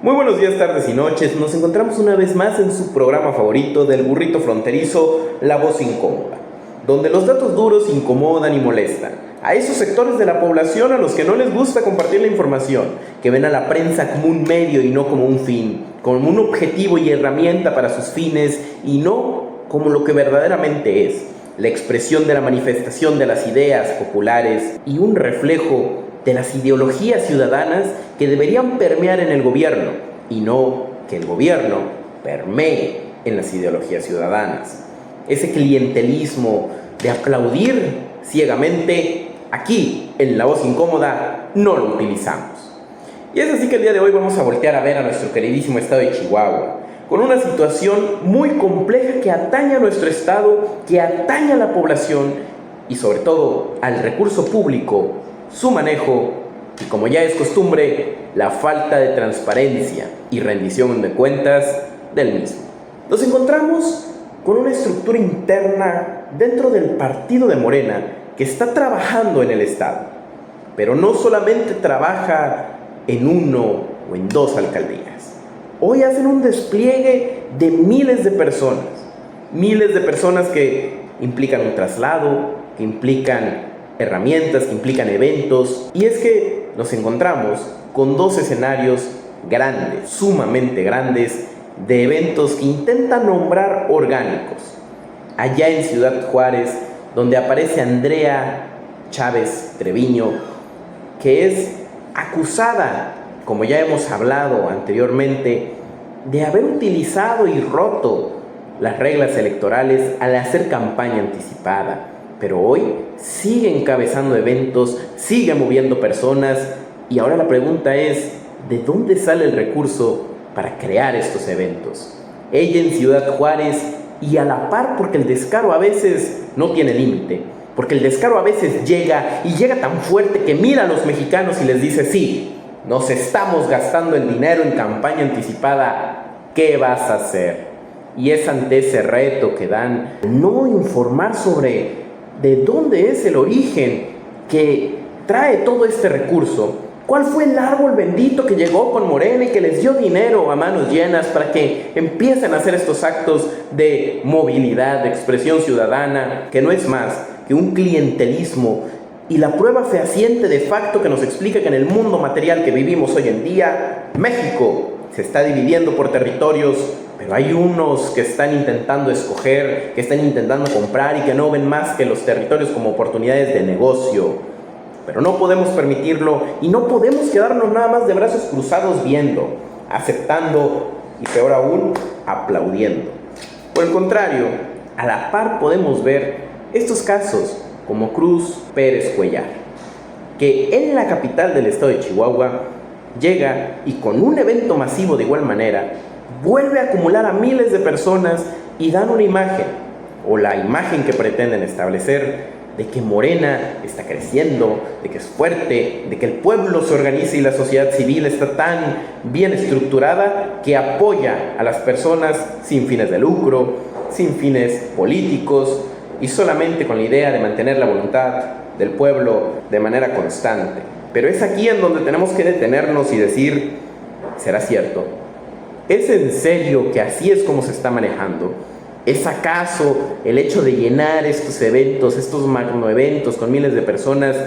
Muy buenos días, tardes y noches. Nos encontramos una vez más en su programa favorito del burrito fronterizo, La Voz Incómoda, donde los datos duros incomodan y molestan a esos sectores de la población a los que no les gusta compartir la información, que ven a la prensa como un medio y no como un fin, como un objetivo y herramienta para sus fines y no como lo que verdaderamente es, la expresión de la manifestación de las ideas populares y un reflejo de las ideologías ciudadanas que deberían permear en el gobierno y no que el gobierno permee en las ideologías ciudadanas. Ese clientelismo de aplaudir ciegamente, aquí en La Voz Incómoda no lo utilizamos. Y es así que el día de hoy vamos a voltear a ver a nuestro queridísimo estado de Chihuahua, con una situación muy compleja que atañe a nuestro estado, que atañe a la población y sobre todo al recurso público, su manejo y, como ya es costumbre, la falta de transparencia y rendición de cuentas del mismo. Nos encontramos con una estructura interna dentro del partido de Morena que está trabajando en el estado, pero no solamente trabaja en uno o en dos alcaldías. Hoy hacen un despliegue de miles de personas que implican un traslado, que implican herramientas, que implican eventos, y es que nos encontramos con dos escenarios grandes, sumamente grandes, de eventos que intentan nombrar orgánicos. Allá en Ciudad Juárez, donde aparece Andrea Chávez Treviño, que es acusada, como ya hemos hablado anteriormente, de haber utilizado y roto las reglas electorales al hacer campaña anticipada. Pero hoy sigue encabezando eventos, sigue moviendo personas y ahora la pregunta es, ¿de dónde sale el recurso para crear estos eventos? Ella en Ciudad Juárez y a la par, porque el descaro a veces no tiene límite, porque el descaro a veces llega y llega tan fuerte que mira a los mexicanos y les dice, sí, nos estamos gastando el dinero en campaña anticipada, ¿qué vas a hacer? Y es ante ese reto que dan no informar sobre de dónde es el origen que trae todo este recurso. ¿Cuál fue el árbol bendito que llegó con Morena y que les dio dinero a manos llenas para que empiecen a hacer estos actos de movilidad, de expresión ciudadana, que no es más que un clientelismo? Y la prueba fehaciente de facto que nos explica que en el mundo material que vivimos hoy en día, México se está dividiendo por territorios, pero hay unos que están intentando escoger, que están intentando comprar y que no ven más que los territorios como oportunidades de negocio. Pero no podemos permitirlo y no podemos quedarnos nada más de brazos cruzados viendo, aceptando y peor aún, aplaudiendo. Por el contrario, a la par podemos ver estos casos como Cruz Pérez Cuellar, que en la capital del estado de Chihuahua llega y con un evento masivo de igual manera vuelve a acumular a miles de personas y dan una imagen, o la imagen que pretenden establecer, de que Morena está creciendo, de que es fuerte, de que el pueblo se organiza y la sociedad civil está tan bien estructurada que apoya a las personas sin fines de lucro, sin fines políticos y solamente con la idea de mantener la voluntad del pueblo de manera constante. Pero es aquí en donde tenemos que detenernos y decir, ¿será cierto? ¿Es en serio que así es como se está manejando? ¿Es acaso el hecho de llenar estos eventos, estos magnoeventos con miles de personas,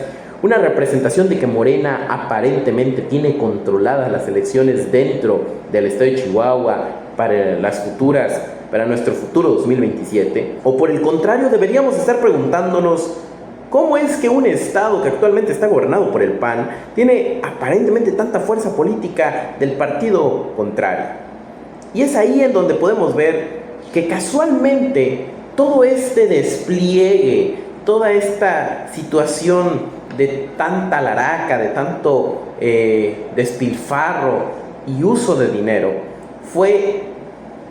una representación de que Morena aparentemente tiene controladas las elecciones dentro del estado de Chihuahua para nuestro futuro 2027? ¿O por el contrario deberíamos estar preguntándonos cómo es que un estado que actualmente está gobernado por el PAN tiene aparentemente tanta fuerza política del partido contrario? Y es ahí en donde podemos ver que casualmente todo este despliegue, toda esta situación de tanta laraca, de tanto despilfarro y uso de dinero, fue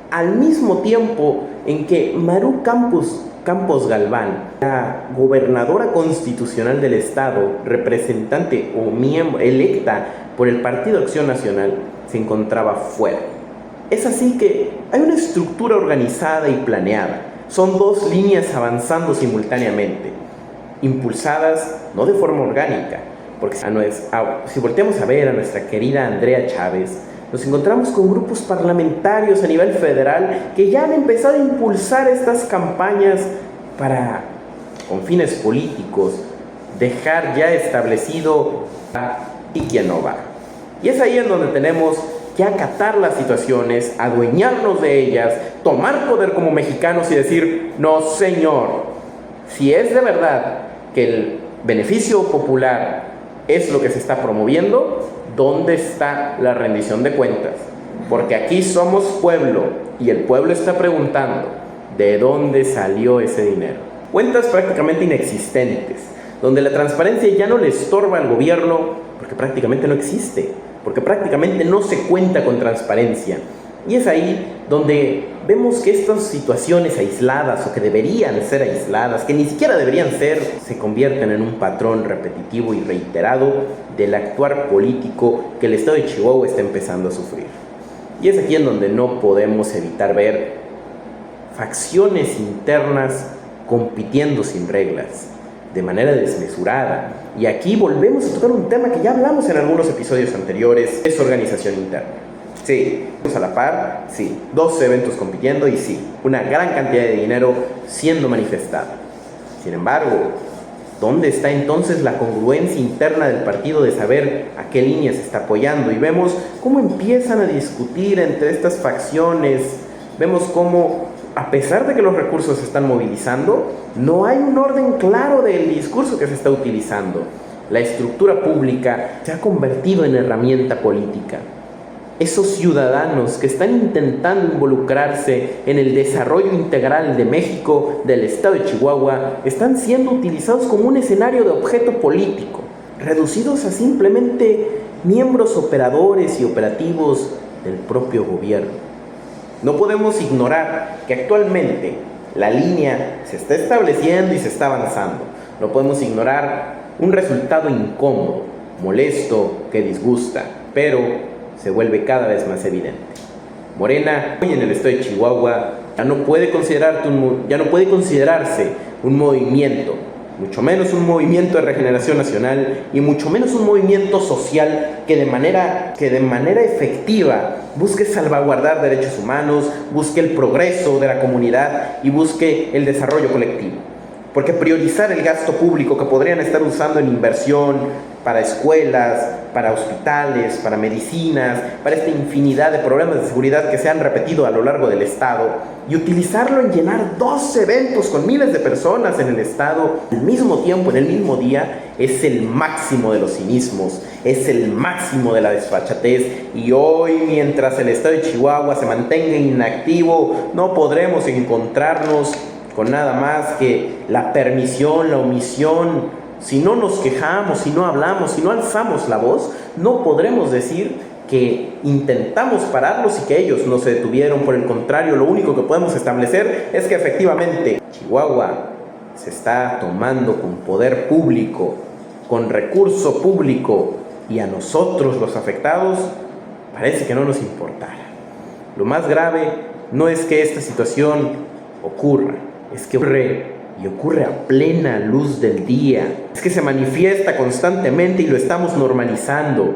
al mismo tiempo en que Maru Campos Galván, la gobernadora constitucional del estado, representante o miembro electa por el Partido Acción Nacional, se encontraba fuera. Es así que hay una estructura organizada y planeada. Son dos líneas avanzando simultáneamente, impulsadas no de forma orgánica, porque si volteamos a ver a nuestra querida Andrea Chávez, Nos encontramos con grupos parlamentarios a nivel federal que ya han empezado a impulsar estas campañas para, con fines políticos, dejar ya establecido y quién no va. Y es ahí en donde tenemos que acatar las situaciones, adueñarnos de ellas, tomar poder como mexicanos y decir, no señor, si es de verdad que el beneficio popular es lo que se está promoviendo, ¿dónde está la rendición de cuentas? Porque aquí somos pueblo y el pueblo está preguntando, ¿de dónde salió ese dinero? Cuentas prácticamente inexistentes, donde la transparencia ya no le estorba al gobierno porque prácticamente no existe, porque prácticamente no se cuenta con transparencia. Y es ahí donde vemos que estas situaciones aisladas, o que deberían ser aisladas, que ni siquiera deberían ser, se convierten en un patrón repetitivo y reiterado del actuar político que el estado de Chihuahua está empezando a sufrir. Y es aquí en donde no podemos evitar ver facciones internas compitiendo sin reglas, de manera desmesurada. Y aquí volvemos a tocar un tema que ya hablamos en algunos episodios anteriores, es organización interna. Sí, a la par, sí, 12 eventos compitiendo y sí, una gran cantidad de dinero siendo manifestada. Sin embargo, ¿dónde está entonces la congruencia interna del partido de saber a qué línea se está apoyando? Y vemos cómo empiezan a discutir entre estas facciones, vemos cómo, a pesar de que los recursos se están movilizando, no hay un orden claro del discurso que se está utilizando. La estructura pública se ha convertido en herramienta política. Esos ciudadanos que están intentando involucrarse en el desarrollo integral de México, del estado de Chihuahua, están siendo utilizados como un escenario de objeto político, reducidos a simplemente miembros operadores y operativos del propio gobierno. No podemos ignorar que actualmente la línea se está estableciendo y se está avanzando. No podemos ignorar un resultado incómodo, molesto, que disgusta, pero se vuelve cada vez más evidente. Morena, hoy en el estado de Chihuahua, ya no puede considerarse un movimiento, mucho menos un movimiento de regeneración nacional y mucho menos un movimiento social que de manera efectiva busque salvaguardar derechos humanos, busque el progreso de la comunidad y busque el desarrollo colectivo. Porque priorizar el gasto público que podrían estar usando en inversión para escuelas, para hospitales, para medicinas, para esta infinidad de problemas de seguridad que se han repetido a lo largo del estado, y utilizarlo en llenar 2 eventos con miles de personas en el estado al mismo tiempo, en el mismo día, es el máximo de los cinismos, es el máximo de la desfachatez. Y hoy, mientras el estado de Chihuahua se mantenga inactivo, no podremos encontrarnos con nada más que la permisión, la omisión. Si no nos quejamos, si no hablamos, si no alzamos la voz, no podremos decir que intentamos pararlos y que ellos no se detuvieron. Por el contrario, lo único que podemos establecer es que efectivamente Chihuahua se está tomando con poder público, con recurso público, y a nosotros los afectados parece que no nos importara. Lo más grave no es que esta situación ocurra, es que ocurre a plena luz del día. Es que se manifiesta constantemente y lo estamos normalizando.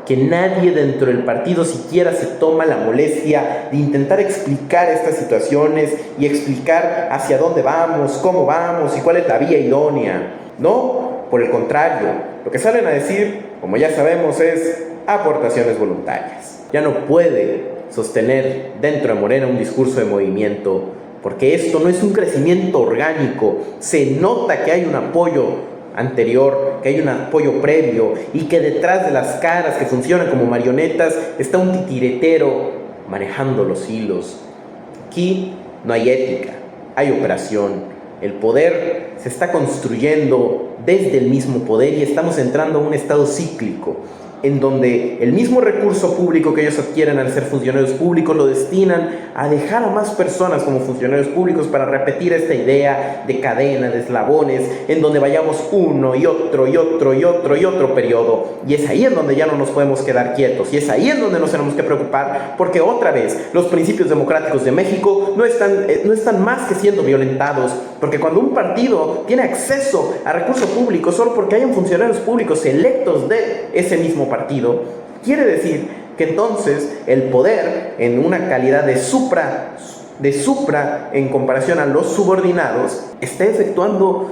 Que nadie dentro del partido siquiera se toma la molestia de intentar explicar estas situaciones y explicar hacia dónde vamos, cómo vamos y cuál es la vía idónea. No, por el contrario, lo que salen a decir, como ya sabemos, es aportaciones voluntarias. Ya no puede sostener dentro de Morena un discurso de movimiento, porque esto no es un crecimiento orgánico. Se nota que hay un apoyo anterior, que hay un apoyo previo, y que detrás de las caras que funcionan como marionetas está un titiretero manejando los hilos. Aquí no hay ética, hay operación. El poder se está construyendo desde el mismo poder y estamos entrando a un estado cíclico, en donde el mismo recurso público que ellos adquieren al ser funcionarios públicos lo destinan a dejar a más personas como funcionarios públicos para repetir esta idea de cadena, de eslabones, en donde vayamos uno y otro y otro y otro y otro periodo. Y es ahí en donde ya no nos podemos quedar quietos, y es ahí en donde nos tenemos que preocupar, porque otra vez los principios democráticos de México no están más que siendo violentados, porque cuando un partido tiene acceso a recursos públicos solo porque hayan funcionarios públicos electos de ese mismo partido, quiere decir que entonces el poder, en una calidad de supra en comparación a los subordinados, está efectuando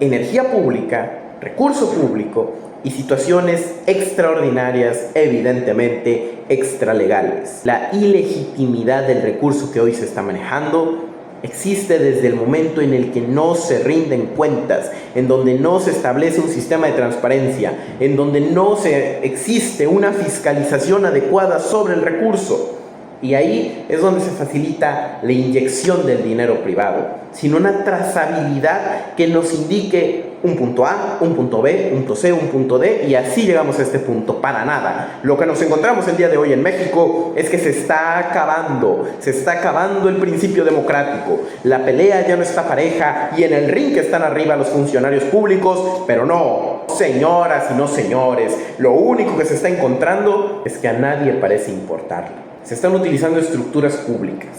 energía pública, recurso público y situaciones extraordinarias, evidentemente extralegales. La ilegitimidad del recurso que hoy se está manejando existe desde el momento en el que no se rinden cuentas, en donde no se establece un sistema de transparencia, en donde no existe una fiscalización adecuada sobre el recurso. Y ahí es donde se facilita la inyección del dinero privado, sin una trazabilidad que nos indique un punto A, un punto B, un punto C, un punto D, y así llegamos a este punto. Para nada. Lo que nos encontramos el día de hoy en México es que se está acabando el principio democrático. La pelea ya no está pareja y en el ring que están arriba los funcionarios públicos, pero no, señoras y no señores, lo único que se está encontrando es que a nadie parece importarle. Se están utilizando estructuras públicas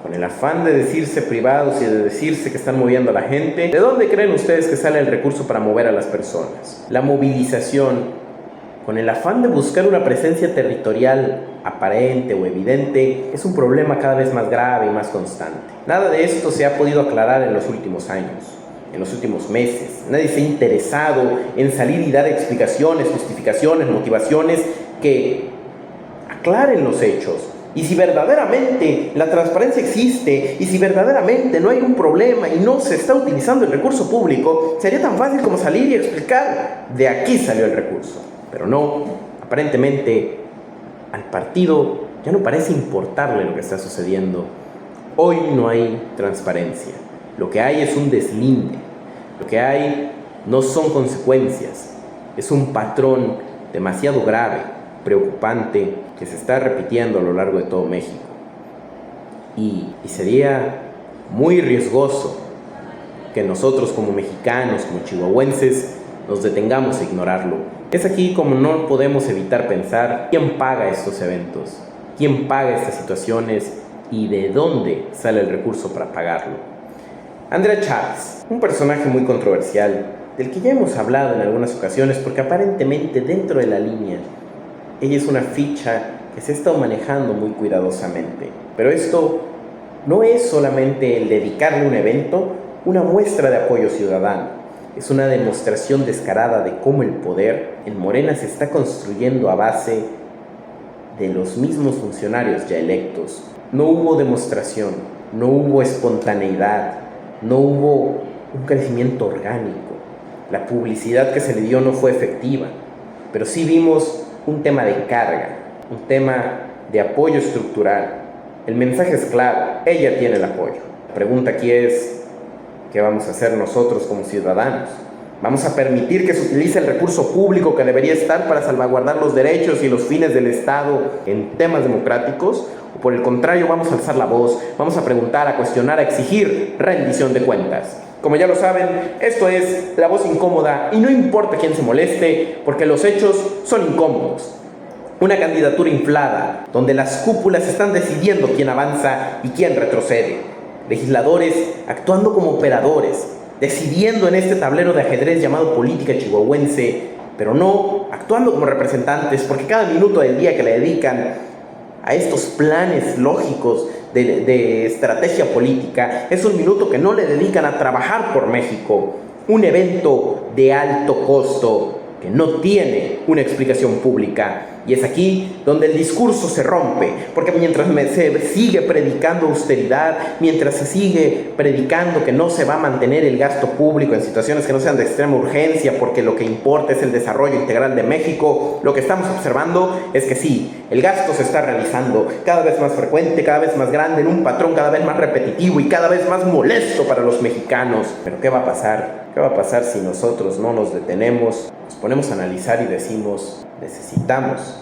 con el afán de decirse privados y de decirse que están moviendo a la gente. ¿De dónde creen ustedes que sale el recurso para mover a las personas? La movilización, con el afán de buscar una presencia territorial aparente o evidente, es un problema cada vez más grave y más constante. Nada de esto se ha podido aclarar en los últimos años, en los últimos meses. Nadie se ha interesado en salir y dar explicaciones, justificaciones, motivaciones que aclaren los hechos. Y si verdaderamente la transparencia existe, y si verdaderamente no hay un problema y no se está utilizando el recurso público, sería tan fácil como salir y explicar: de aquí salió el recurso. Pero no, aparentemente al partido ya no parece importarle lo que está sucediendo. Hoy no hay transparencia. Lo que hay es un deslinde. Lo que hay no son consecuencias. Es un patrón demasiado grave, preocupante, que se está repitiendo a lo largo de todo México. Y sería muy riesgoso que nosotros como mexicanos, como chihuahuenses, nos detengamos a ignorarlo. Es aquí como no podemos evitar pensar: ¿quién paga estos eventos? ¿Quién paga estas situaciones? ¿Y de dónde sale el recurso para pagarlo? Andrea Chávez, un personaje muy controversial, del que ya hemos hablado en algunas ocasiones, porque aparentemente dentro de la línea ella es una ficha que se ha estado manejando muy cuidadosamente. Pero esto no es solamente el dedicarle un evento, una muestra de apoyo ciudadano. Es una demostración descarada de cómo el poder en Morena se está construyendo a base de los mismos funcionarios ya electos. No hubo demostración, no hubo espontaneidad, no hubo un crecimiento orgánico. La publicidad que se le dio no fue efectiva, pero sí vimos un tema de carga, un tema de apoyo estructural. El mensaje es claro: ella tiene el apoyo. La pregunta aquí es: ¿qué vamos a hacer nosotros como ciudadanos? ¿Vamos a permitir que se utilice el recurso público que debería estar para salvaguardar los derechos y los fines del Estado en temas democráticos? ¿O por el contrario vamos a alzar la voz, vamos a preguntar, a cuestionar, a exigir rendición de cuentas? Como ya lo saben, esto es La Voz Incómoda, y no importa quién se moleste, porque los hechos son incómodos. Una candidatura inflada, donde las cúpulas están decidiendo quién avanza y quién retrocede. Legisladores actuando como operadores, decidiendo en este tablero de ajedrez llamado política chihuahuense, pero no actuando como representantes, porque cada minuto del día que le dedican a estos planes lógicos de estrategia política es un minuto que no le dedican a trabajar por México. Un evento de alto costo que no tiene una explicación pública. Y es aquí donde el discurso se rompe, porque mientras se sigue predicando austeridad, mientras se sigue predicando que no se va a mantener el gasto público en situaciones que no sean de extrema urgencia, porque lo que importa es el desarrollo integral de México, lo que estamos observando es que sí, el gasto se está realizando cada vez más frecuente, cada vez más grande, en un patrón cada vez más repetitivo y cada vez más molesto para los mexicanos. Pero ¿qué va a pasar? ¿Qué va a pasar si nosotros no nos detenemos, nos ponemos a analizar y decimos: necesitamos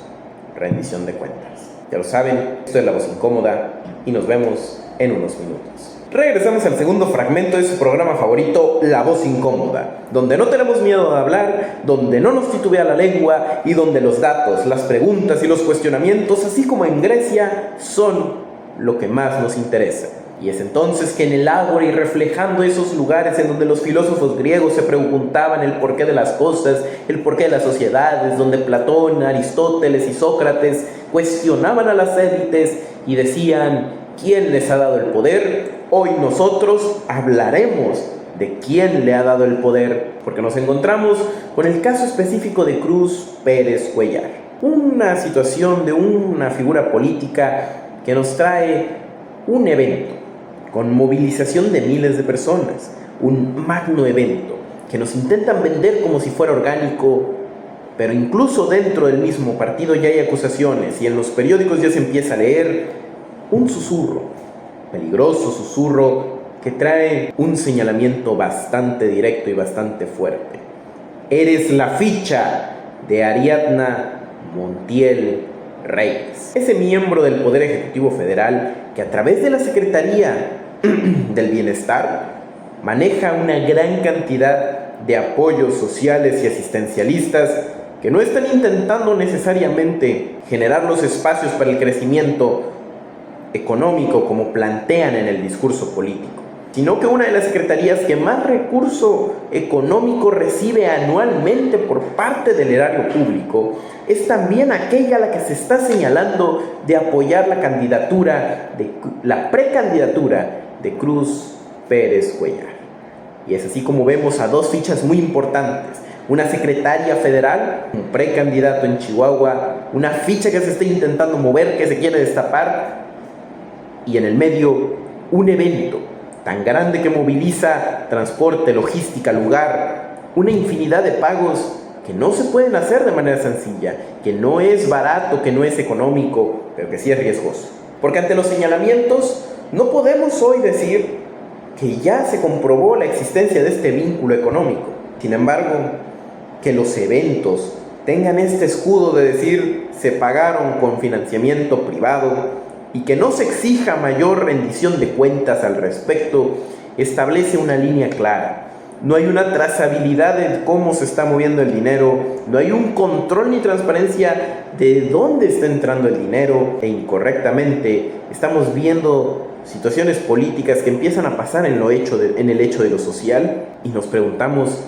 rendición de cuentas? Ya lo saben, esto es La Voz Incómoda y nos vemos en unos minutos. Regresamos al segundo fragmento de su programa favorito, La Voz Incómoda, donde no tenemos miedo de hablar, donde no nos titubea la lengua y donde los datos, las preguntas y los cuestionamientos, así como en Grecia, son lo que más nos interesa. Y es entonces que en el ágora y reflejando esos lugares en donde los filósofos griegos se preguntaban el porqué de las cosas, el porqué de las sociedades, donde Platón, Aristóteles y Sócrates cuestionaban a las élites y decían: ¿quién les ha dado el poder? Hoy nosotros hablaremos de quién le ha dado el poder, porque nos encontramos con el caso específico de Cruz Pérez Cuéllar, una situación de una figura política que nos trae un evento con movilización de miles de personas, un magno evento que nos intentan vender como si fuera orgánico, pero incluso dentro del mismo partido ya hay acusaciones y en los periódicos ya se empieza a leer un susurro, peligroso susurro que trae un señalamiento bastante directo y bastante fuerte. Eres la ficha de Ariadna Montiel Reyes, ese miembro del Poder Ejecutivo Federal que a través de la Secretaría del Bienestar maneja una gran cantidad de apoyos sociales y asistencialistas que no están intentando necesariamente generar los espacios para el crecimiento económico como plantean en el discurso político, sino que una de las secretarías que más recurso económico recibe anualmente por parte del erario público es también aquella a la que se está señalando de apoyar la precandidatura de Cruz Pérez Cuéllar. Y es así como vemos a dos fichas muy importantes: una secretaria federal, un precandidato en Chihuahua, una ficha que se está intentando mover, que se quiere destapar, y en el medio un evento tan grande que moviliza transporte, logística, lugar, una infinidad de pagos que no se pueden hacer de manera sencilla, que no es barato, que no es económico, pero que sí es riesgoso. Porque ante los señalamientos no podemos hoy decir que ya se comprobó la existencia de este vínculo económico. Sin embargo, que los eventos tengan este escudo de decir se pagaron con financiamiento privado y que no se exija mayor rendición de cuentas al respecto, establece una línea clara. No hay una trazabilidad de cómo se está moviendo el dinero, no hay un control ni transparencia de dónde está entrando el dinero, e incorrectamente estamos viendo situaciones políticas que empiezan a pasar en el hecho de lo social, y nos preguntamos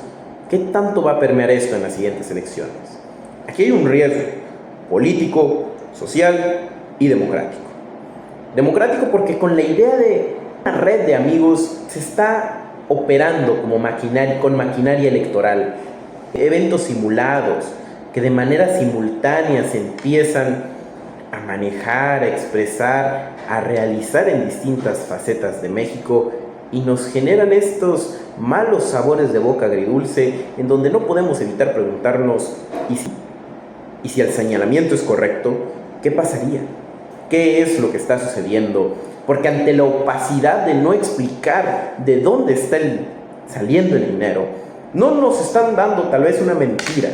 ¿qué tanto va a permear esto en las siguientes elecciones? Aquí hay un riesgo político, social y democrático. Democrático porque con la idea de una red de amigos se está operando con maquinaria electoral, eventos simulados que de manera simultánea se empiezan a manejar, a expresar, a realizar en distintas facetas de México, y nos generan estos malos sabores de boca agridulce en donde no podemos evitar preguntarnos ¿y si el señalamiento es correcto? ¿Qué pasaría? ¿Qué es lo que está sucediendo? Porque ante la opacidad de no explicar de dónde está saliendo el dinero, no nos están dando tal vez una mentira,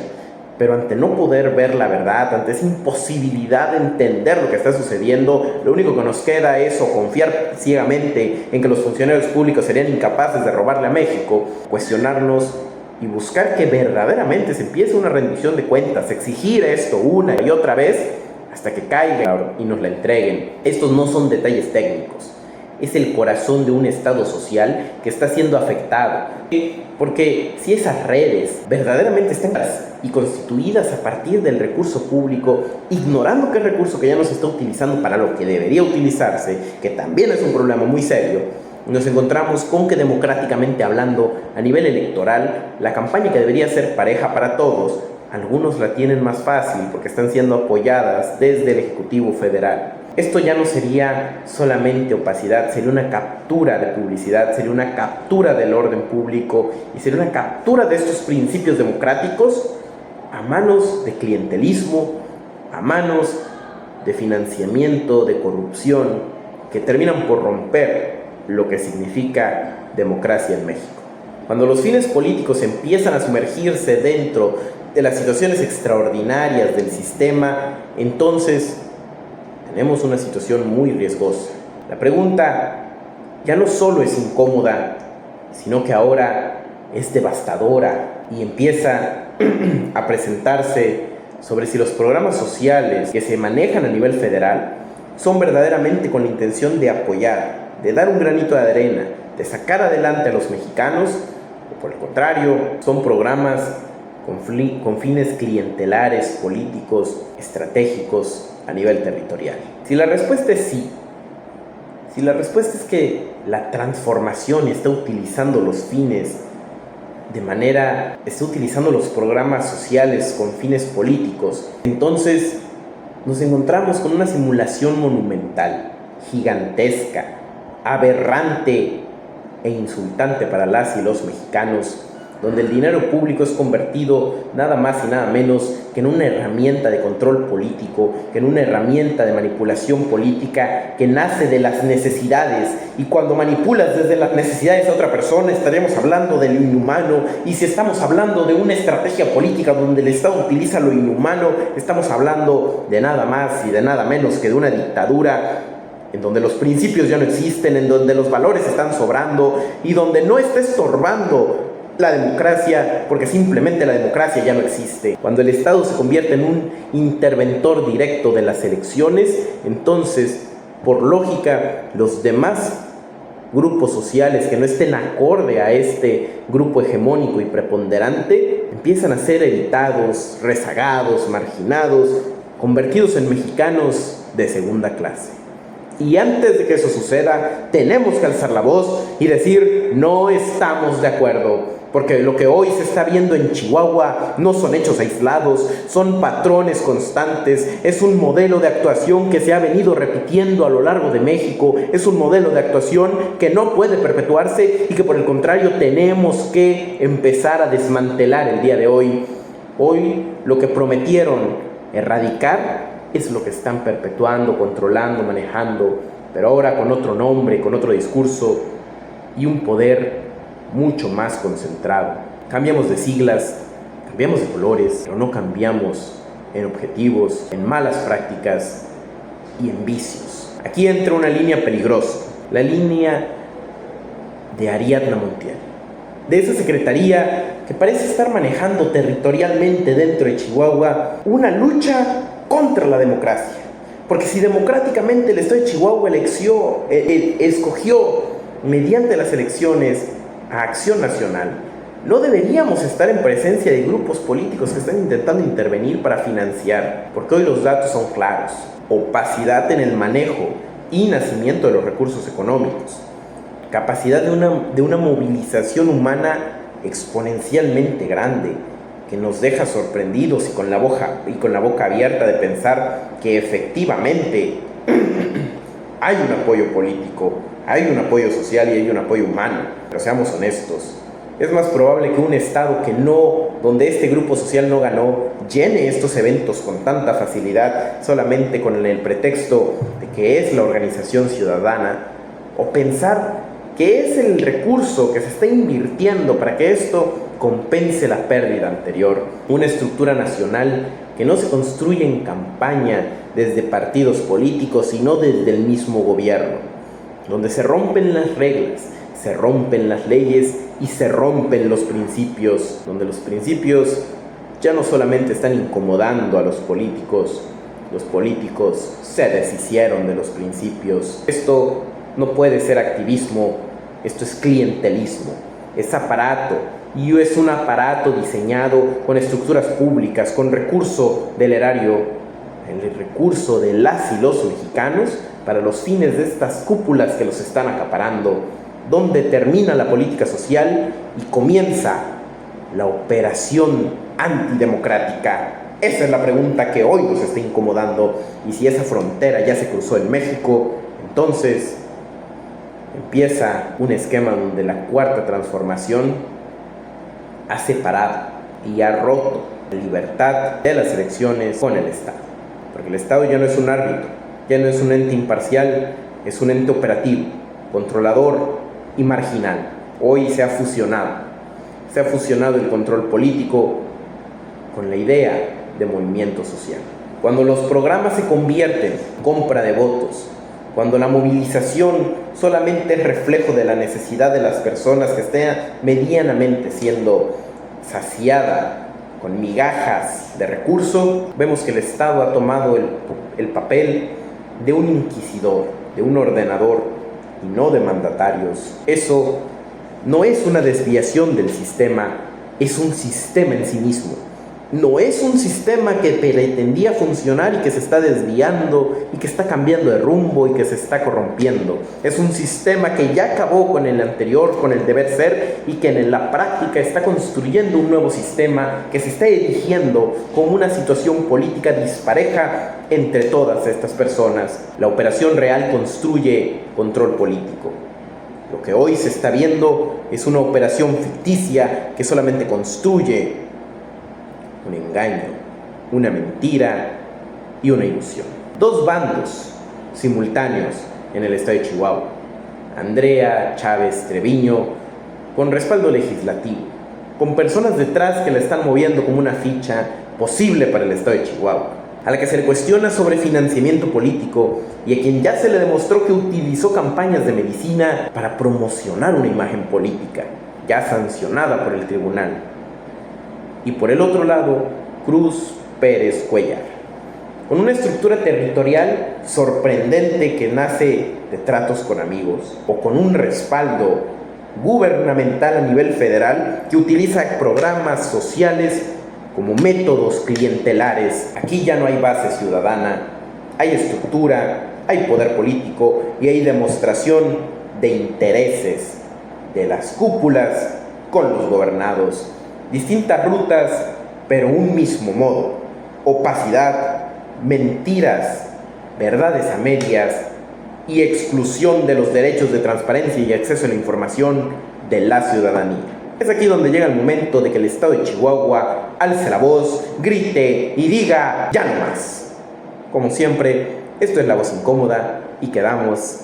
pero ante no poder ver la verdad, ante esa imposibilidad de entender lo que está sucediendo, lo único que nos queda es o confiar ciegamente en que los funcionarios públicos serían incapaces de robarle a México, cuestionarnos y buscar que verdaderamente se empiece una rendición de cuentas, exigir esto una y otra vez hasta que caiga y nos la entreguen. Estos no son detalles técnicos, es el corazón de un Estado social que está siendo afectado. Porque si esas redes verdaderamente están y constituidas a partir del recurso público, ignorando que es recurso que ya no se está utilizando para lo que debería utilizarse, que también es un problema muy serio, nos encontramos con que democráticamente hablando, a nivel electoral, la campaña que debería ser pareja para todos, algunos la tienen más fácil porque están siendo apoyadas desde el Ejecutivo Federal. Esto ya no sería solamente opacidad, sería una captura de publicidad, sería una captura del orden público y sería una captura de estos principios democráticos a manos de clientelismo, a manos de financiamiento, de corrupción, que terminan por romper lo que significa democracia en México. Cuando los fines políticos empiezan a sumergirse dentro de las situaciones extraordinarias del sistema, entonces tenemos una situación muy riesgosa. La pregunta ya no solo es incómoda, sino que ahora es devastadora y empieza a presentarse sobre si los programas sociales que se manejan a nivel federal son verdaderamente con la intención de apoyar, de dar un granito de arena, de sacar adelante a los mexicanos, o por el contrario, son programas con fines clientelares, políticos, estratégicos a nivel territorial. Si la respuesta es sí, si la respuesta es que la transformación está utilizando los fines está utilizando los programas sociales con fines políticos, entonces nos encontramos con una simulación monumental, gigantesca, aberrante e insultante para las y los mexicanos, donde el dinero público es convertido nada más y nada menos que en una herramienta de control político, que en una herramienta de manipulación política que nace de las necesidades. Y cuando manipulas desde las necesidades a otra persona, estaríamos hablando del inhumano. Y si estamos hablando de una estrategia política donde el Estado utiliza lo inhumano, estamos hablando de nada más y de nada menos que de una dictadura en donde los principios ya no existen, en donde los valores están sobrando y donde no está estorbando la democracia, porque simplemente la democracia ya no existe. Cuando el Estado se convierte en un interventor directo de las elecciones, entonces, por lógica, los demás grupos sociales que no estén acorde a este grupo hegemónico y preponderante, empiezan a ser evitados, rezagados, marginados, convertidos en mexicanos de segunda clase. Y antes de que eso suceda, tenemos que alzar la voz y decir: no estamos de acuerdo. Porque lo que hoy se está viendo en Chihuahua no son hechos aislados, son patrones constantes, es un modelo de actuación que se ha venido repitiendo a lo largo de México, es un modelo de actuación que no puede perpetuarse y que por el contrario tenemos que empezar a desmantelar el día de hoy. Hoy lo que prometieron erradicar es lo que están perpetuando, controlando, manejando, pero ahora con otro nombre, con otro discurso y un poder mucho más concentrado. Cambiamos de siglas, cambiamos de colores, pero no cambiamos en objetivos, en malas prácticas y en vicios. Aquí entra una línea peligrosa, la línea de Ariadna Montiel, de esa secretaría que parece estar manejando territorialmente dentro de Chihuahua una lucha contra la democracia. Porque si democráticamente el Estado de Chihuahua escogió mediante las elecciones a Acción Nacional, no deberíamos estar en presencia de grupos políticos que están intentando intervenir para financiar, porque hoy los datos son claros: opacidad en el manejo y nacimiento de los recursos económicos, capacidad de una movilización humana exponencialmente grande, que nos deja sorprendidos y con la boca abierta de pensar que efectivamente hay un apoyo político, hay un apoyo social y hay un apoyo humano. Pero seamos honestos, es más probable que un estado donde este grupo social no ganó, llene estos eventos con tanta facilidad solamente con el pretexto de que es la organización ciudadana, o pensar que es el recurso que se está invirtiendo para que esto compense la pérdida anterior. Una estructura nacional que no se construye en campaña desde partidos políticos, sino desde el mismo gobierno, donde se rompen las reglas, se rompen las leyes y se rompen los principios, donde los principios ya no solamente están incomodando a los políticos se deshicieron de los principios. Esto no puede ser activismo, esto es clientelismo, es aparato, y es un aparato diseñado con estructuras públicas, con recurso del erario, el recurso de las y los mexicanos para los fines de estas cúpulas que los están acaparando, donde termina la política social y comienza la operación antidemocrática. Esa es la pregunta que hoy nos está incomodando, y si esa frontera ya se cruzó en México, entonces empieza un esquema donde la cuarta transformación ha separado y ha roto la libertad de las elecciones con el Estado, porque el Estado ya no es un árbitro, ya no es un ente imparcial, es un ente operativo, controlador y marginal. Hoy se ha fusionado el control político con la idea de movimiento social. Cuando los programas se convierten en compra de votos, cuando la movilización solamente es reflejo de la necesidad de las personas que esté medianamente siendo saciada con migajas de recurso, vemos que el Estado ha tomado el papel de un inquisidor, de un ordenador, y no de mandatarios. Eso no es una desviación del sistema, es un sistema en sí mismo. No es un sistema que pretendía funcionar y que se está desviando y que está cambiando de rumbo y que se está corrompiendo. Es un sistema que ya acabó con el anterior, con el deber ser, y que en la práctica está construyendo un nuevo sistema que se está erigiendo como una situación política dispareja entre todas estas personas. La operación real construye control político. Lo que hoy se está viendo es una operación ficticia que solamente construye un engaño, una mentira y una ilusión. Dos bandos simultáneos en el estado de Chihuahua. Andrea Chávez Treviño, con respaldo legislativo, con personas detrás que la están moviendo como una ficha posible para el estado de Chihuahua, a la que se le cuestiona sobre financiamiento político y a quien ya se le demostró que utilizó campañas de medicina para promocionar una imagen política, ya sancionada por el tribunal. Y por el otro lado, Cruz Pérez Cuellar, con una estructura territorial sorprendente que nace de tratos con amigos o con un respaldo gubernamental a nivel federal que utiliza programas sociales como métodos clientelares. Aquí ya no hay base ciudadana, hay estructura, hay poder político y hay demostración de intereses de las cúpulas con los gobernados. Distintas rutas, pero un mismo modo. Opacidad, mentiras, verdades a medias y exclusión de los derechos de transparencia y acceso a la información de la ciudadanía. Es aquí donde llega el momento de que el estado de Chihuahua alce la voz, grite y diga ¡ya no más! Como siempre, esto es La Voz Incómoda y quedamos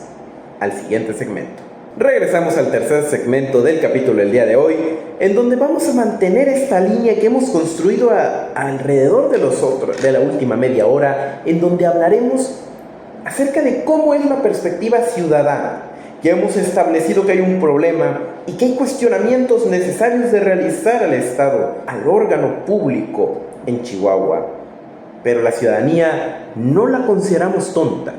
al siguiente segmento. Regresamos al tercer segmento del capítulo del día de hoy, en donde vamos a mantener esta línea que hemos construido alrededor de la última media hora, en donde hablaremos acerca de cómo es la perspectiva ciudadana. Ya hemos establecido que hay un problema y que hay cuestionamientos necesarios de realizar al Estado, al órgano público en Chihuahua. Pero la ciudadanía no la consideramos tonta.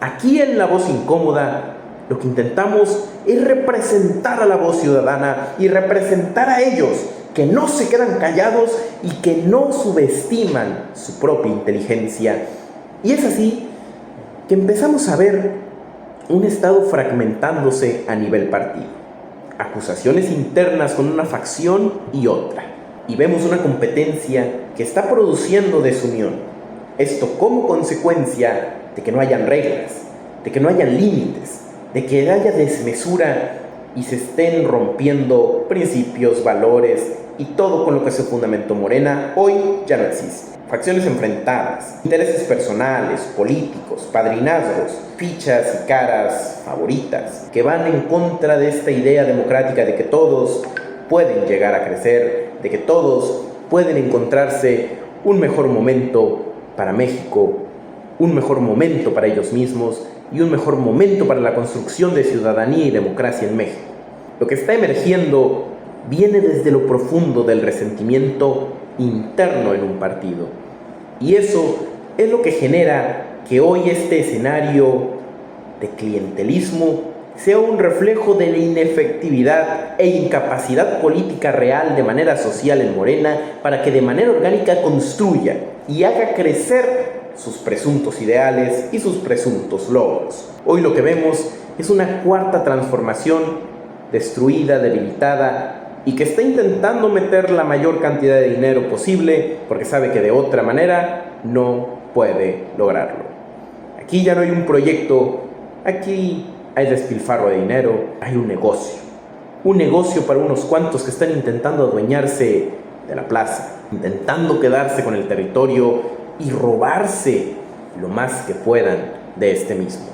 Aquí en La Voz Incómoda lo que intentamos es representar a la voz ciudadana y representar a ellos que no se quedan callados y que no subestiman su propia inteligencia. Y es así que empezamos a ver un Estado fragmentándose a nivel partido. Acusaciones internas con una facción y otra. Y vemos una competencia que está produciendo desunión. Esto como consecuencia de que no hayan reglas, de que no hayan límites, de que haya desmesura y se estén rompiendo principios, valores y todo con lo que se fundamentó Morena, hoy ya no existe. Facciones enfrentadas, intereses personales, políticos, padrinazgos, fichas y caras favoritas que van en contra de esta idea democrática de que todos pueden llegar a crecer, de que todos pueden encontrarse un mejor momento para México, un mejor momento para ellos mismos y un mejor momento para la construcción de ciudadanía y democracia en México. Lo que está emergiendo viene desde lo profundo del resentimiento interno en un partido. Y eso es lo que genera que hoy este escenario de clientelismo sea un reflejo de la inefectividad e incapacidad política real de manera social en Morena para que de manera orgánica construya y haga crecer sus presuntos ideales y sus presuntos logros. Hoy lo que vemos es una cuarta transformación destruida, debilitada y que está intentando meter la mayor cantidad de dinero posible porque sabe que de otra manera no puede lograrlo. Aquí ya no hay un proyecto, aquí hay despilfarro de dinero, hay un negocio para unos cuantos que están intentando adueñarse de la plaza, intentando quedarse con el territorio y robarse lo más que puedan de este mismo.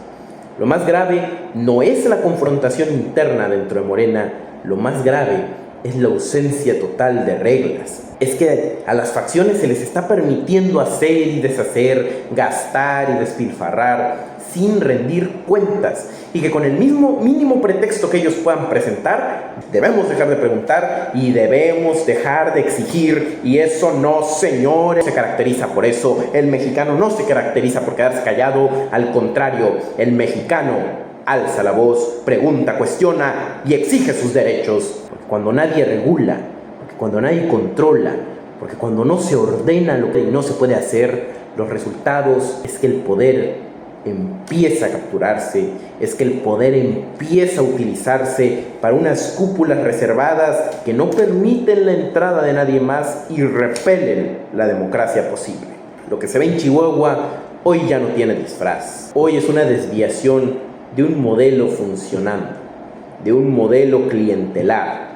Lo más grave no es la confrontación interna dentro de Morena, lo más grave es la ausencia total de reglas. Es que a las facciones se les está permitiendo hacer y deshacer, gastar y despilfarrar sin rendir cuentas, y que con el mismo mínimo pretexto que ellos puedan presentar, debemos dejar de preguntar y debemos dejar de exigir. Y eso no, señores, se caracteriza por eso. El mexicano no se caracteriza por quedarse callado, al contrario, el mexicano alza la voz, pregunta, cuestiona y exige sus derechos. Porque cuando nadie regula, porque cuando nadie controla, porque cuando no se ordena lo que no se puede hacer, los resultados es que el poder empieza a capturarse, es que el poder empieza a utilizarse para unas cúpulas reservadas que no permiten la entrada de nadie más y repelen la democracia posible. Lo que se ve en Chihuahua hoy ya no tiene disfraz. Hoy es una desviación de un modelo funcionando, de un modelo clientelar,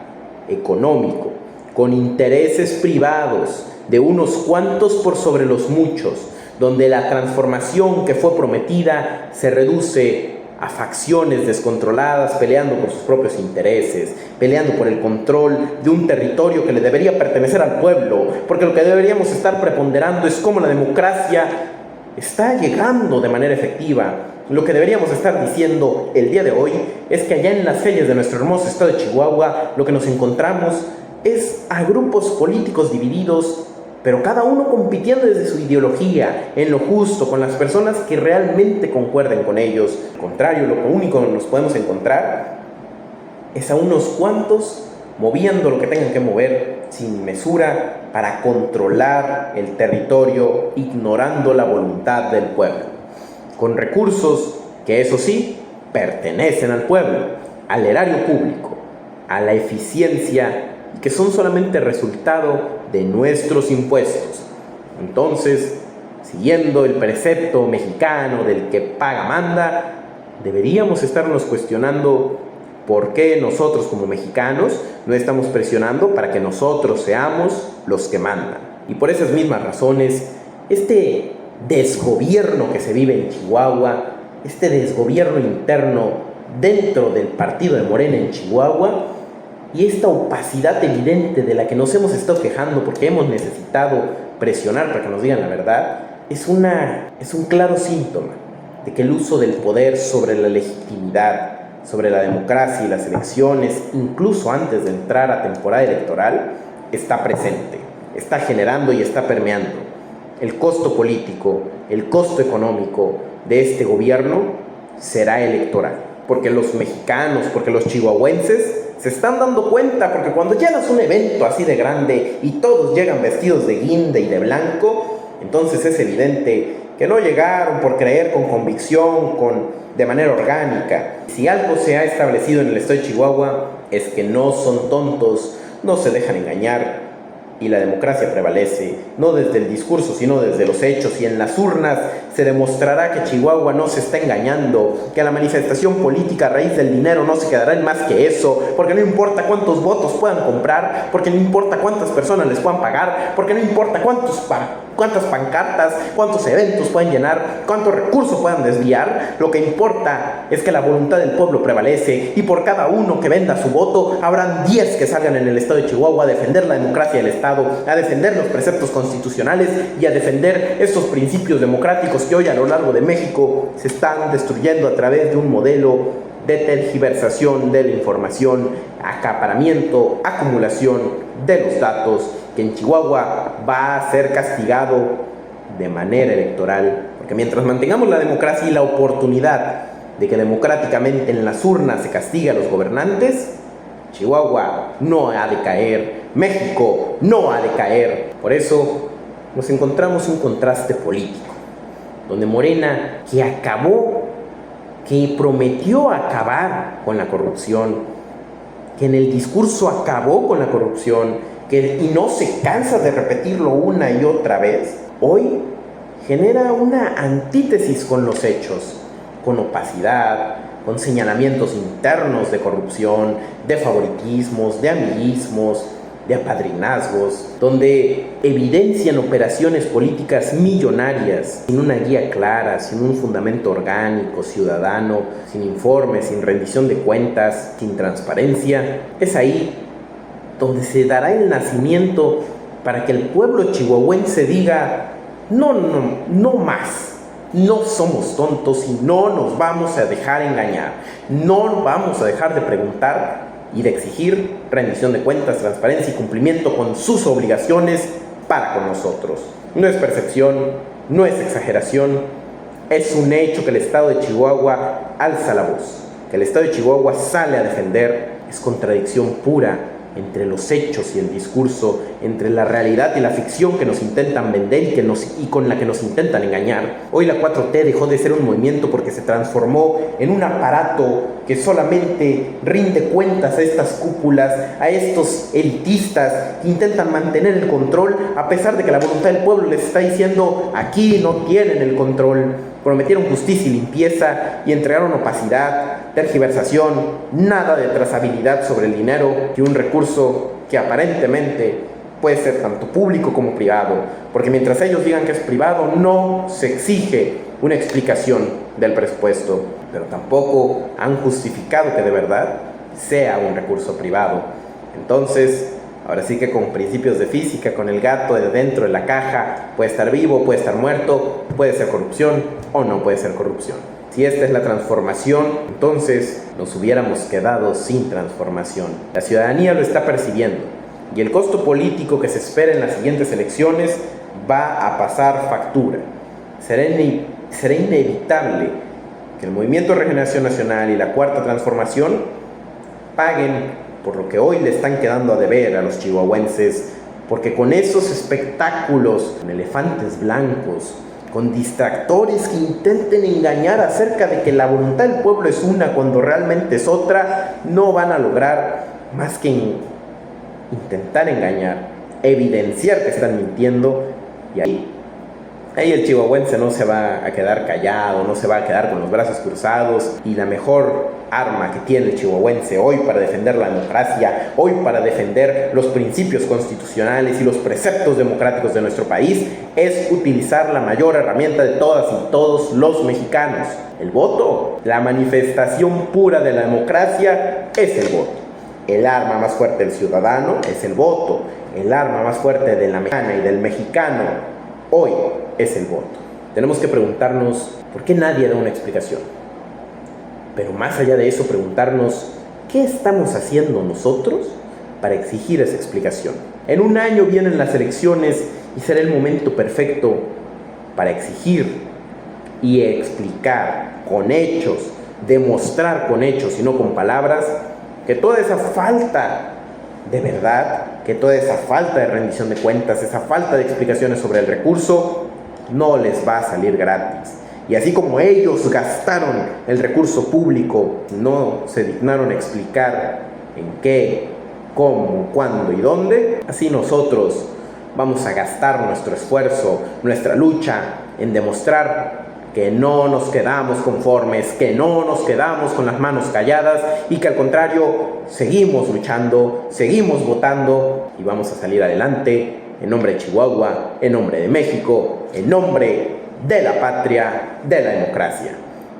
económico, con intereses privados de unos cuantos por sobre los muchos, donde la transformación que fue prometida se reduce a facciones descontroladas peleando por sus propios intereses, peleando por el control de un territorio que le debería pertenecer al pueblo, porque lo que deberíamos estar preponderando es cómo la democracia está llegando de manera efectiva. Lo que deberíamos estar diciendo el día de hoy es que allá en las calles de nuestro hermoso estado de Chihuahua lo que nos encontramos es a grupos políticos divididos, pero cada uno compitiendo desde su ideología, en lo justo, con las personas que realmente concuerden con ellos. Al contrario, lo único que nos podemos encontrar es a unos cuantos moviendo lo que tengan que mover sin mesura para controlar el territorio, ignorando la voluntad del pueblo, con recursos que, eso sí, pertenecen al pueblo, al erario público, a la eficiencia, y que son solamente resultado de nuestros impuestos. Entonces, siguiendo el precepto mexicano del que paga manda, deberíamos estarnos cuestionando por qué nosotros como mexicanos no estamos presionando para que nosotros seamos los que mandan. Y por esas mismas razones, este desgobierno que se vive en Chihuahua, este desgobierno interno dentro del partido de Morena en Chihuahua, y esta opacidad evidente de la que nos hemos estado quejando porque hemos necesitado presionar para que nos digan la verdad, es un claro síntoma de que el uso del poder sobre la legitimidad, sobre la democracia y las elecciones, incluso antes de entrar a temporada electoral, está presente, está generando y está permeando. El costo político, el costo económico de este gobierno será electoral, porque los mexicanos, porque los chihuahuenses se están dando cuenta, porque cuando llegas a un evento así de grande y todos llegan vestidos de guinde y de blanco, entonces es evidente que no llegaron por creer con convicción, de manera orgánica. Si algo se ha establecido en el estado de Chihuahua es que no son tontos, no se dejan engañar y la democracia prevalece, no desde el discurso, sino desde los hechos, y en las urnas se demostrará que Chihuahua no se está engañando, que la manifestación política a raíz del dinero no se quedará en más que eso, porque no importa cuántos votos puedan comprar, porque no importa cuántas personas les puedan pagar, porque no importa cuántas pancartas, cuántos eventos pueden llenar, cuántos recursos puedan desviar. Lo que importa es que la voluntad del pueblo prevalece, y por cada uno que venda su voto, habrán 10 que salgan en el estado de Chihuahua a defender la democracia del estado, a defender los preceptos constitucionales y a defender estos principios democráticos que hoy a lo largo de México se están destruyendo a través de un modelo de tergiversación de la información, acaparamiento, acumulación de los datos, que en Chihuahua va a ser castigado de manera electoral, porque mientras mantengamos la democracia y la oportunidad de que democráticamente en las urnas se castigue a los gobernantes, Chihuahua no ha de caer, México no ha de caer. Por eso nos encontramos un contraste político, donde Morena, que prometió acabar con la corrupción, que en el discurso acabó con la corrupción, y no se cansa de repetirlo una y otra vez, hoy genera una antítesis con los hechos, con opacidad, con señalamientos internos de corrupción, de favoritismos, de amiguismos, de apadrinazgos, donde evidencian operaciones políticas millonarias, sin una guía clara, sin un fundamento orgánico, ciudadano, sin informes, sin rendición de cuentas, sin transparencia. Es ahí donde se dará el nacimiento para que el pueblo chihuahuense diga: no más. No somos tontos y no nos vamos a dejar engañar. No vamos a dejar de preguntar y de exigir rendición de cuentas, transparencia y cumplimiento con sus obligaciones para con nosotros. No es percepción, no es exageración. Es un hecho que el Estado de Chihuahua alza la voz, que el Estado de Chihuahua sale a defender. Es contradicción pura entre los hechos y el discurso, entre la realidad y la ficción que nos intentan vender y con la que nos intentan engañar. Hoy la 4T dejó de ser un movimiento porque se transformó en un aparato que solamente rinde cuentas a estas cúpulas, a estos elitistas que intentan mantener el control a pesar de que la voluntad del pueblo les está diciendo: aquí no tienen el control. Prometieron justicia y limpieza y entregaron opacidad, tergiversación, nada de trazabilidad sobre el dinero, y un recurso que aparentemente puede ser tanto público como privado, porque mientras ellos digan que es privado, no se exige una explicación del presupuesto, pero tampoco han justificado que de verdad sea un recurso privado. Entonces, ahora sí que con principios de física, con el gato de dentro de la caja, puede estar vivo, puede estar muerto, puede ser corrupción o no puede ser corrupción. Si esta es la transformación, entonces nos hubiéramos quedado sin transformación. La ciudadanía lo está percibiendo y el costo político que se espera en las siguientes elecciones va a pasar factura. Será inevitable que el Movimiento de Regeneración Nacional y la Cuarta Transformación paguen por lo que hoy le están quedando a deber a los chihuahuenses, porque con esos espectáculos, con elefantes blancos, con distractores que intenten engañar acerca de que la voluntad del pueblo es una cuando realmente es otra, no van a lograr más que intentar engañar, evidenciar que están mintiendo, y ahí el chihuahuense no se va a quedar callado, no se va a quedar con los brazos cruzados, y la mejor arma que tiene el chihuahuense hoy para defender la democracia, hoy para defender los principios constitucionales y los preceptos democráticos de nuestro país, es utilizar la mayor herramienta de todas y todos los mexicanos: el voto. La manifestación pura de la democracia es el voto. El arma más fuerte del ciudadano es el voto. El arma más fuerte de la mexicana y del mexicano hoy es el voto. Tenemos que preguntarnos por qué nadie da una explicación. Pero más allá de eso, preguntarnos qué estamos haciendo nosotros para exigir esa explicación. En un año vienen las elecciones y será el momento perfecto para exigir y explicar con hechos, demostrar con hechos y no con palabras, que toda esa falta de verdad, que toda esa falta de rendición de cuentas, esa falta de explicaciones sobre el recurso, no les va a salir gratis. Y así como ellos gastaron el recurso público, no se dignaron a explicar en qué, cómo, cuándo y dónde, así nosotros vamos a gastar nuestro esfuerzo, nuestra lucha en demostrar que no nos quedamos conformes, que no nos quedamos con las manos calladas y que al contrario seguimos luchando, seguimos votando y vamos a salir adelante en nombre de Chihuahua, en nombre de México, en nombre de la patria, de la democracia.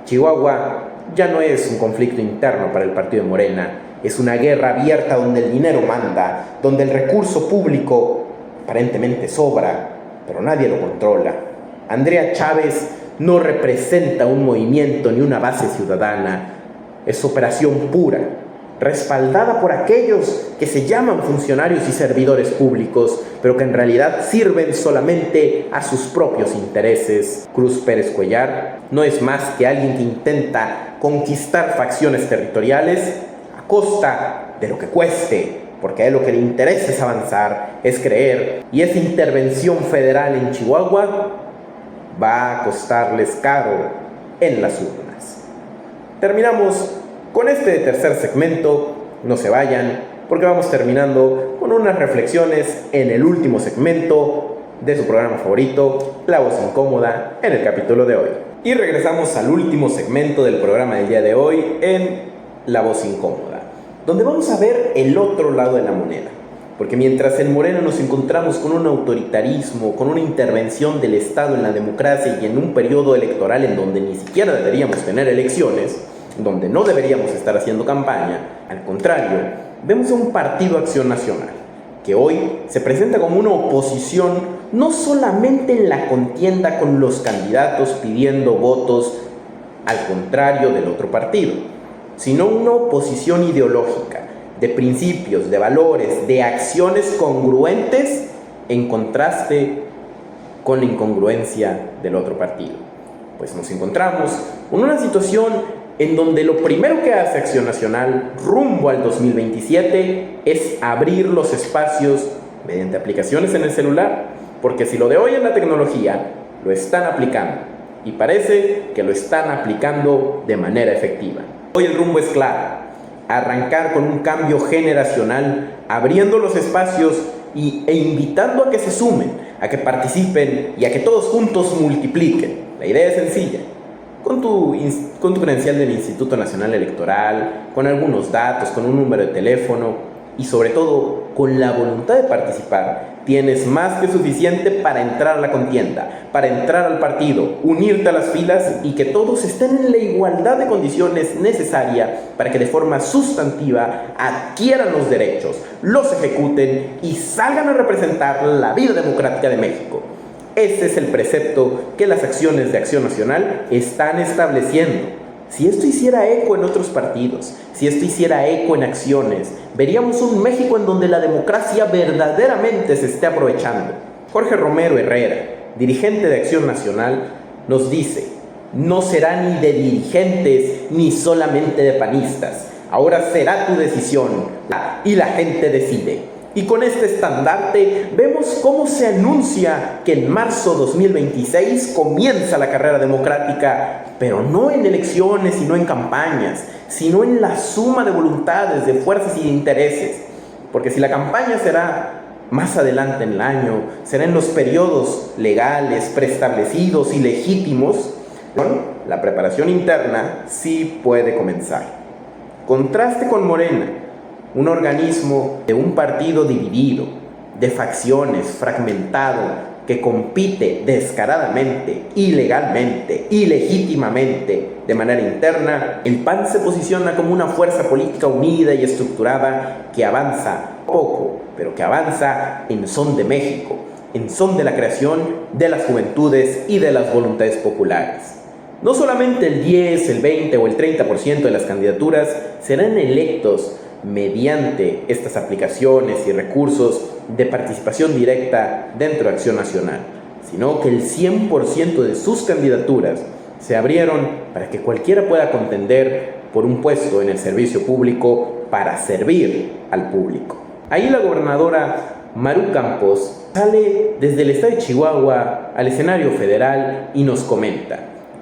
Chihuahua ya no es un conflicto interno para el partido de Morena, es una guerra abierta donde el dinero manda, donde el recurso público aparentemente sobra, pero nadie lo controla. Andrea Chávez no representa un movimiento ni una base ciudadana, es operación pura, respaldada por aquellos que se llaman funcionarios y servidores públicos, pero que en realidad sirven solamente a sus propios intereses. Cruz Pérez Cuellar no es más que alguien que intenta conquistar facciones territoriales a costa de lo que cueste, porque a él lo que le interesa es avanzar, es creer, y esa intervención federal en Chihuahua va a costarles caro en las urnas. Terminamos con este tercer segmento. No se vayan, porque vamos terminando con unas reflexiones en el último segmento de su programa favorito, La Voz Incómoda, en el capítulo de hoy. Y regresamos al último segmento del programa del día de hoy en La Voz Incómoda, donde vamos a ver el otro lado de la moneda. Porque mientras en Morena nos encontramos con un autoritarismo, con una intervención del Estado en la democracia y en un periodo electoral en donde ni siquiera deberíamos tener elecciones, donde no deberíamos estar haciendo campaña, al contrario, vemos a un Partido Acción Nacional, que hoy se presenta como una oposición no solamente en la contienda con los candidatos pidiendo votos al contrario del otro partido, sino una oposición ideológica, de principios, de valores, de acciones congruentes en contraste con la incongruencia del otro partido. Pues nos encontramos con una situación en donde lo primero que hace Acción Nacional rumbo al 2027 es abrir los espacios mediante aplicaciones en el celular, porque si lo de hoy en la tecnología lo están aplicando y parece que lo están aplicando de manera efectiva. Hoy el rumbo es claro: arrancar con un cambio generacional, abriendo los espacios e invitando a que se sumen, a que participen y a que todos juntos multipliquen. La idea es sencilla: con tu credencial del Instituto Nacional Electoral, con algunos datos, con un número de teléfono y sobre todo con la voluntad de participar, tienes más que suficiente para entrar a la contienda, para entrar al partido, unirte a las filas y que todos estén en la igualdad de condiciones necesaria para que de forma sustantiva adquieran los derechos, los ejecuten y salgan a representar la vida democrática de México. Ese es el precepto que las acciones de Acción Nacional están estableciendo. Si esto hiciera eco en otros partidos, si esto hiciera eco en acciones, veríamos un México en donde la democracia verdaderamente se esté aprovechando. Jorge Romero Herrera, dirigente de Acción Nacional, nos dice: no será ni de dirigentes ni solamente de panistas. Ahora será tu decisión y la gente decide. Y con este estandarte vemos cómo se anuncia que en marzo 2026 comienza la carrera democrática, pero no en elecciones y no en campañas, sino en la suma de voluntades, de fuerzas y de intereses. Porque si la campaña será más adelante en el año, será en los periodos legales, preestablecidos y legítimos, la preparación interna sí puede comenzar. Contraste con Morena, un organismo de un partido dividido, de facciones, fragmentado, que compite descaradamente, ilegalmente, ilegítimamente, de manera interna. El PAN se posiciona como una fuerza política unida y estructurada que avanza poco, pero que avanza en son de México, en son de la creación de las juventudes y de las voluntades populares. No solamente el 10, el 20 o el 30% de las candidaturas serán electos mediante estas aplicaciones y recursos de participación directa dentro de Acción Nacional, sino que el 100% de sus candidaturas se abrieron para que cualquiera pueda contender por un puesto en el servicio público para servir al público. Ahí la gobernadora Maru Campos sale desde el estado de Chihuahua al escenario federal y nos comenta: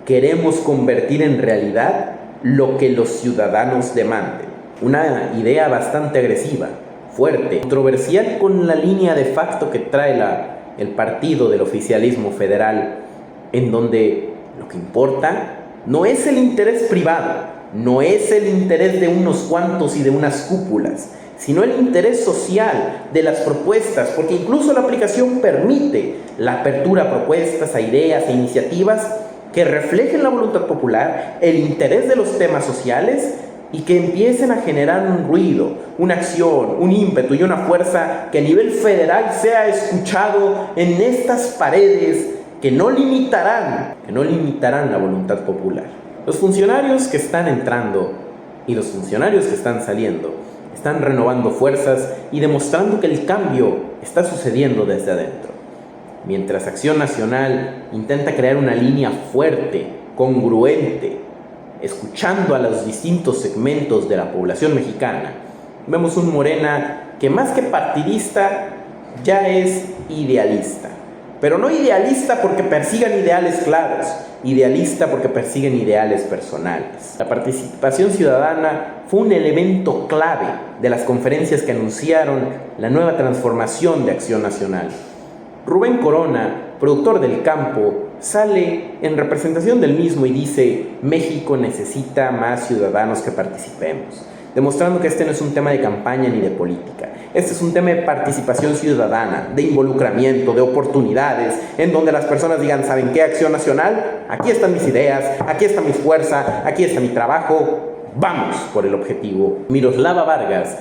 queremos convertir en realidad lo que los ciudadanos demanden. Una idea bastante agresiva, fuerte, controversial con la línea de facto que trae el partido del oficialismo federal, en donde lo que importa no es el interés privado, no es el interés de unos cuantos y de unas cúpulas, sino el interés social de las propuestas, porque incluso la aplicación permite la apertura a propuestas, a ideas, a iniciativas que reflejen la voluntad popular, el interés de los temas sociales y que empiecen a generar un ruido, una acción, un ímpetu y una fuerza que a nivel federal sea escuchado en estas paredes que no limitarán la voluntad popular. Los funcionarios que están entrando y los funcionarios que están saliendo están renovando fuerzas y demostrando que el cambio está sucediendo desde adentro. Mientras Acción Nacional intenta crear una línea fuerte, congruente, escuchando a los distintos segmentos de la población mexicana, vemos un Morena que más que partidista ya es idealista. Pero no idealista porque persigan ideales claros, idealista porque persiguen ideales personales. La participación ciudadana fue un elemento clave de las conferencias que anunciaron la nueva transformación de Acción Nacional. Rubén Corona, productor del campo, sale en representación del mismo y dice: México necesita más ciudadanos que participemos, demostrando que este no es un tema de campaña ni de política. Este es un tema de participación ciudadana, de involucramiento, de oportunidades, en donde las personas digan: ¿saben qué? Acción Nacional, aquí están mis ideas, aquí está mi fuerza, aquí está mi trabajo, vamos por el objetivo. Miroslava Vargas,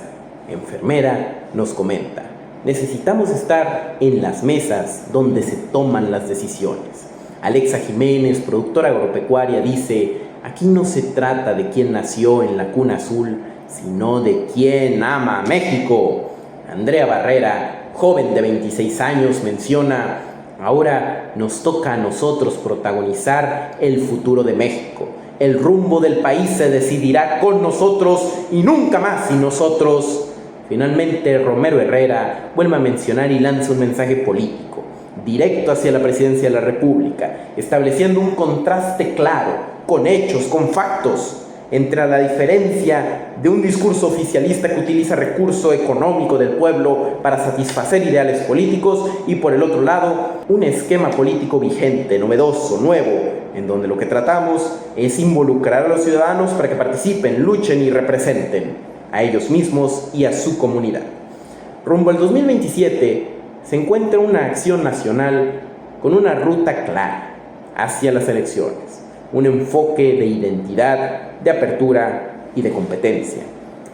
enfermera, nos comenta: necesitamos estar en las mesas donde se toman las decisiones. Alexa Jiménez, productora agropecuaria, dice: aquí no se trata de quién nació en la cuna azul, sino de quién ama a México. Andrea Barrera, joven de 26 años, menciona: ahora ahora nos toca a nosotros protagonizar el futuro de México. El rumbo del país se decidirá con nosotros y nunca más sin nosotros. Finalmente, Romero Herrera vuelve a mencionar y lanza un mensaje político, directo hacia la presidencia de la República, estableciendo un contraste claro, con hechos, con factos, entre la diferencia de un discurso oficialista que utiliza recurso económico del pueblo para satisfacer ideales políticos y por el otro lado un esquema político vigente, novedoso, nuevo, en donde lo que tratamos es involucrar a los ciudadanos para que participen, luchen y representen a ellos mismos y a su comunidad. Rumbo al 2027 se encuentra una acción nacional con una ruta clara hacia las elecciones, un enfoque de identidad, de apertura y de competencia.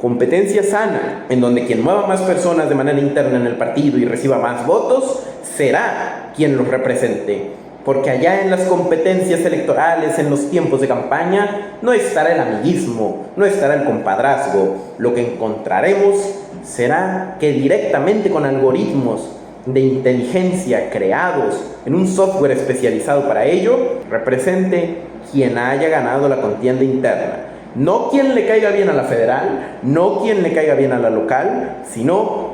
Competencia sana, en donde quien mueva más personas de manera interna en el partido y reciba más votos, será quien los represente. Porque allá en las competencias electorales, en los tiempos de campaña, no estará el amiguismo, no estará el compadrazgo. Lo que encontraremos será que directamente con algoritmos de inteligencia creados en un software especializado para ello, represente quien haya ganado la contienda interna. No quien le caiga bien a la federal, no quien le caiga bien a la local, sino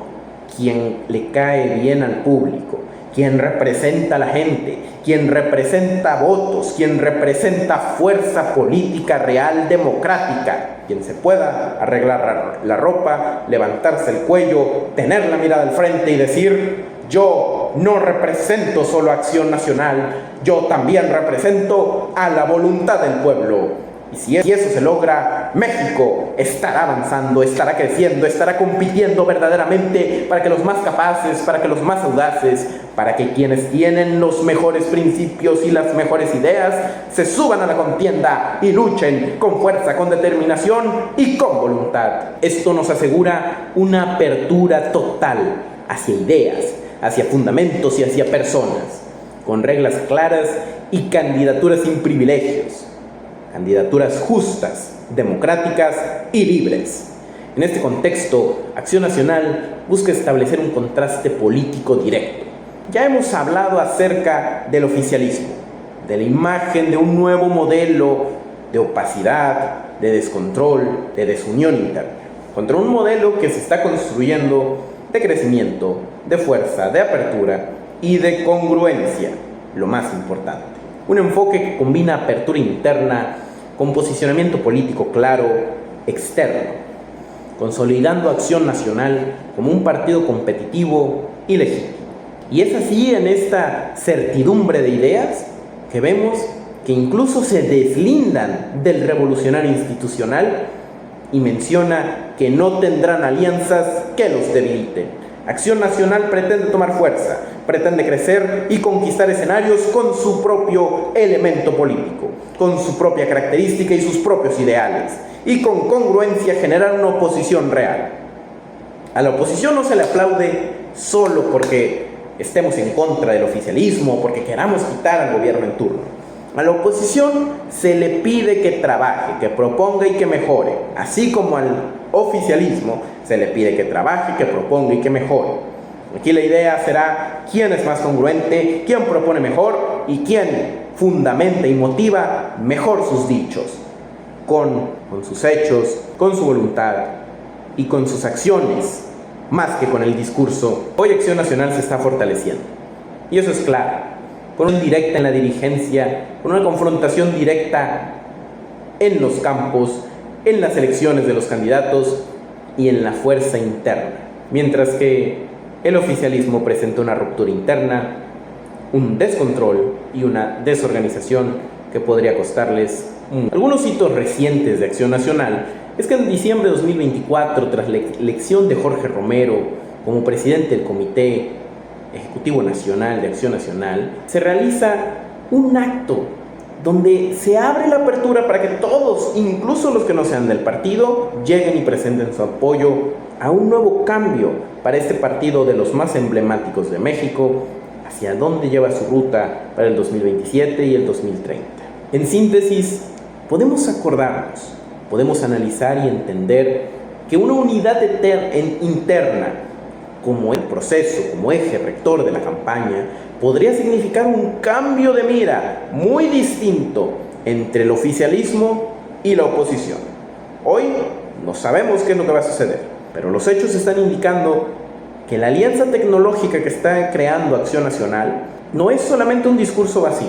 quien le cae bien al público, quien representa a la gente, quien representa votos, quien representa fuerza política real democrática, quien se pueda arreglar la ropa, levantarse el cuello, tener la mirada al frente y decir: yo no represento solo a Acción Nacional, yo también represento a la voluntad del pueblo. Y si eso se logra, México estará avanzando, estará creciendo, estará compitiendo verdaderamente para que los más capaces, para que los más audaces, para que quienes tienen los mejores principios y las mejores ideas se suban a la contienda y luchen con fuerza, con determinación y con voluntad. Esto nos asegura una apertura total hacia ideas, hacia fundamentos y hacia personas, con reglas claras y candidaturas sin privilegios. Candidaturas justas, democráticas y libres. En este contexto, Acción Nacional busca establecer un contraste político directo. Ya hemos hablado acerca del oficialismo, de la imagen de un nuevo modelo de opacidad, de descontrol, de desunión interna, contra un modelo que se está construyendo de crecimiento, de fuerza, de apertura y de congruencia, lo más importante. Un enfoque que combina apertura interna con posicionamiento político claro, externo, consolidando Acción Nacional como un partido competitivo y legítimo. Y es así, en esta certidumbre de ideas, que vemos que incluso se deslindan del revolucionario institucional y menciona que no tendrán alianzas que los debiliten. Acción Nacional pretende tomar fuerza, pretende crecer y conquistar escenarios con su propio elemento político, con su propia característica y sus propios ideales, y con congruencia generar una oposición real. A la oposición no se le aplaude solo porque estemos en contra del oficialismo, porque queramos quitar al gobierno en turno. A la oposición se le pide que trabaje, que proponga y que mejore, así como al oficialismo se le pide que trabaje, que proponga y que mejore. Aquí la idea será quién es más congruente, quién propone mejor y quién fundamenta y motiva mejor sus dichos, con sus hechos, con su voluntad y con sus acciones, más que con el discurso. Hoy Acción Nacional se está fortaleciendo, y eso es claro, con una directa en la dirigencia, con una confrontación directa en los campos, en las elecciones de los candidatos y en la fuerza interna, mientras que el oficialismo presenta una ruptura interna, un descontrol y una desorganización que podría costarles Algunos hitos recientes de Acción Nacional es que en diciembre de 2024, tras la elección de Jorge Romero como presidente del Comité Ejecutivo Nacional de Acción Nacional, se realiza un acto donde se abre la apertura para que todos, incluso los que no sean del partido, lleguen y presenten su apoyo a un nuevo cambio para este partido de los más emblemáticos de México, hacia dónde lleva su ruta para el 2027 y el 2030. En síntesis, podemos acordarnos, podemos analizar y entender que una unidad interna como el proceso, como eje rector de la campaña, podría significar un cambio de mira muy distinto entre el oficialismo y la oposición. Hoy no sabemos qué es lo que va a suceder, pero los hechos están indicando que la alianza tecnológica que está creando Acción Nacional no es solamente un discurso vacío,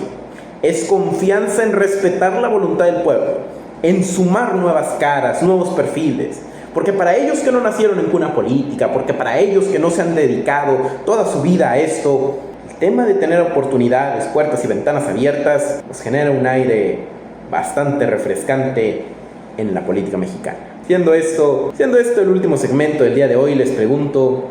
es confianza en respetar la voluntad del pueblo, en sumar nuevas caras, nuevos perfiles, porque para ellos que no nacieron en cuna política, porque para ellos que no se han dedicado toda su vida a esto, el tema de tener oportunidades, puertas y ventanas abiertas, pues genera un aire bastante refrescante en la política mexicana. Siendo esto el último segmento del día de hoy, les pregunto,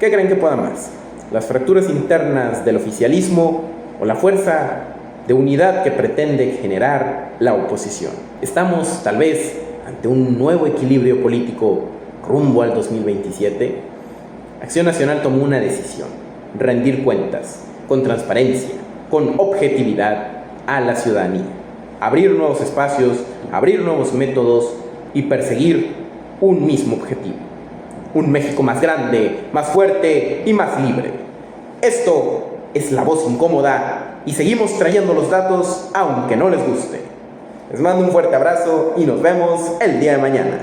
¿qué creen que pueda más? ¿Las fracturas internas del oficialismo o la fuerza de unidad que pretende generar la oposición? Estamos, tal vez, ante un nuevo equilibrio político rumbo al 2027. Acción Nacional tomó una decisión: rendir cuentas, con transparencia, con objetividad a la ciudadanía. Abrir nuevos espacios, abrir nuevos métodos y perseguir un mismo objetivo: un México más grande, más fuerte y más libre. Esto es La Voz Incómoda y seguimos trayendo los datos aunque no les guste. Les mando un fuerte abrazo y nos vemos el día de mañana.